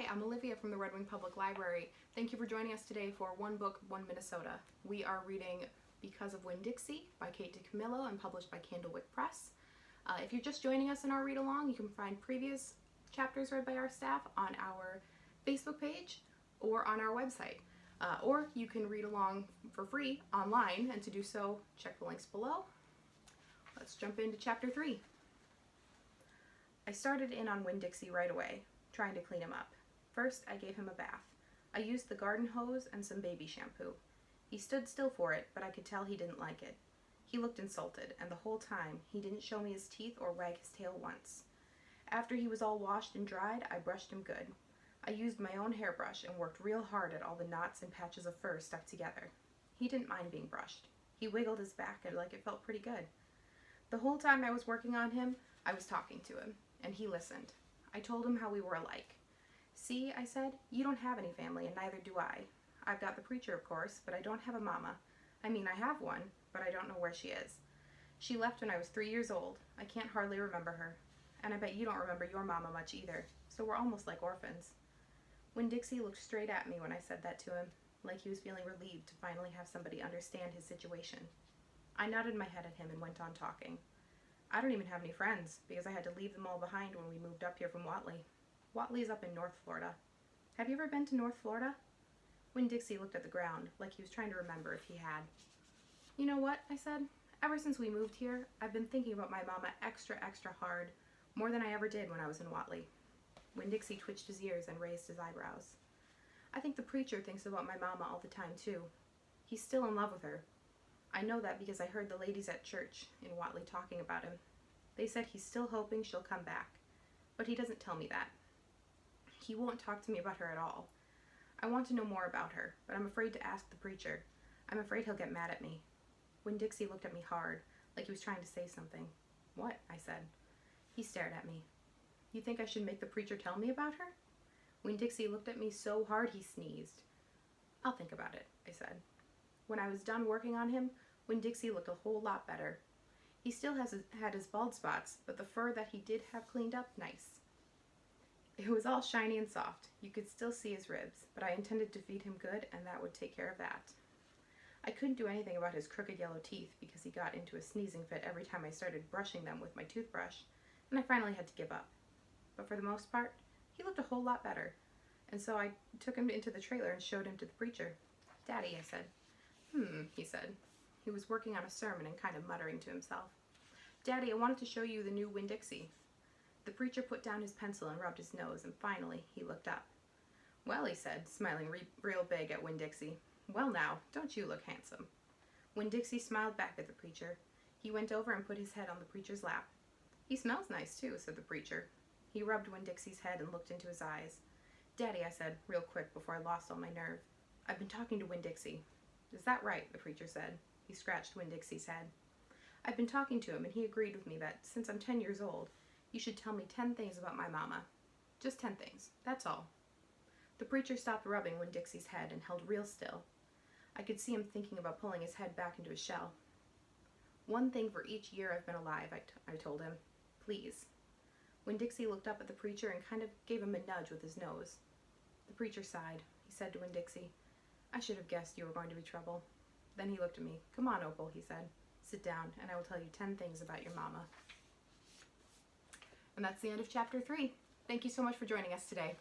I'm Olivia from the Red Wing Public Library. Thank you for joining us today for One Book, One Minnesota. We are reading Because of Winn-Dixie by Kate DiCamillo and published by Candlewick Press. If you're just joining us in our read-along, you can find previous chapters read by our staff on our Facebook page or on our website. Or you can read along for free online, and to do so, check the links below. Let's jump into Chapter 3. I started in on Winn-Dixie right away, trying to clean him up. First, I gave him a bath. I used the garden hose and some baby shampoo. He stood still for it, but I could tell he didn't like it. He looked insulted, and the whole time, he didn't show me his teeth or wag his tail once. After he was all washed and dried, I brushed him good. I used my own hairbrush and worked real hard at all the knots and patches of fur stuck together. He didn't mind being brushed. He wiggled his back like it felt pretty good. The whole time I was working on him, I was talking to him, and he listened. I told him how we were alike. "See," I said, "you don't have any family, and neither do I. I've got the preacher, of course, but I don't have a mama. I mean, I have one, but I don't know where she is. She left when I was 3 years old. I can't hardly remember her. And I bet you don't remember your mama much either, so we're almost like orphans." Winn-Dixie looked straight at me when I said that to him, like he was feeling relieved to finally have somebody understand his situation. I nodded my head at him and went on talking. "I don't even have any friends, because I had to leave them all behind when we moved up here from Whatley. Whatley's up in North Florida. Have you ever been to North Florida?" Winn-Dixie looked at the ground, like he was trying to remember if he had. "You know what," I said, "ever since we moved here, I've been thinking about my mama extra hard, more than I ever did when I was in Whatley." Winn-Dixie twitched his ears and raised his eyebrows. "I think the preacher thinks about my mama all the time, too. He's still in love with her. I know that because I heard the ladies at church in Whatley talking about him. They said he's still hoping she'll come back, but he doesn't tell me that. He won't talk to me about her at all. I want to know more about her, but I'm afraid to ask the preacher. I'm afraid he'll get mad at me." Winn-Dixie looked at me hard, like he was trying to say something. "What?" I said. He stared at me. "You think I should make the preacher tell me about her?" Winn-Dixie looked at me so hard he sneezed. "I'll think about it," I said. When I was done working on him, Winn-Dixie looked a whole lot better. He still had his bald spots, but the fur that he did have cleaned up nice. It was all shiny and soft. You could still see his ribs, but I intended to feed him good, and that would take care of that. I couldn't do anything about his crooked yellow teeth because he got into a sneezing fit every time I started brushing them with my toothbrush, and I finally had to give up. But for the most part, he looked a whole lot better, and so I took him into the trailer and showed him to the preacher. "Daddy," I said. He said. He was working on a sermon and kind of muttering to himself. "Daddy, I wanted to show you the new Winn-Dixie." The preacher put down his pencil and rubbed his nose, and finally he looked up. "Well," he said, smiling real big at Winn-Dixie. "Well now, don't you look handsome?" Winn-Dixie smiled back at the preacher. He went over and put his head on the preacher's lap. "He smells nice too," said the preacher. He rubbed Winn-Dixie's head and looked into his eyes. "Daddy," I said, real quick before I lost all my nerve, "I've been talking to Winn-Dixie." "Is that right?" the preacher said. He scratched Winn-Dixie's head. "I've been talking to him, and he agreed with me that, since I'm 10 years old, you should tell me 10 things about my mama. Just 10 things. That's all." The preacher stopped rubbing Winn-Dixie's head and held real still. I could see him thinking about pulling his head back into his shell. "1 thing for each year I've been alive," I told him. "Please." Winn-Dixie looked up at the preacher and kind of gave him a nudge with his nose. The preacher sighed. He said to Winn-Dixie, "I should have guessed you were going to be trouble." Then he looked at me. "Come on, Opal," he said. "Sit down, and I will tell you 10 things about your mama." And that's the end of Chapter 3. Thank you so much for joining us today.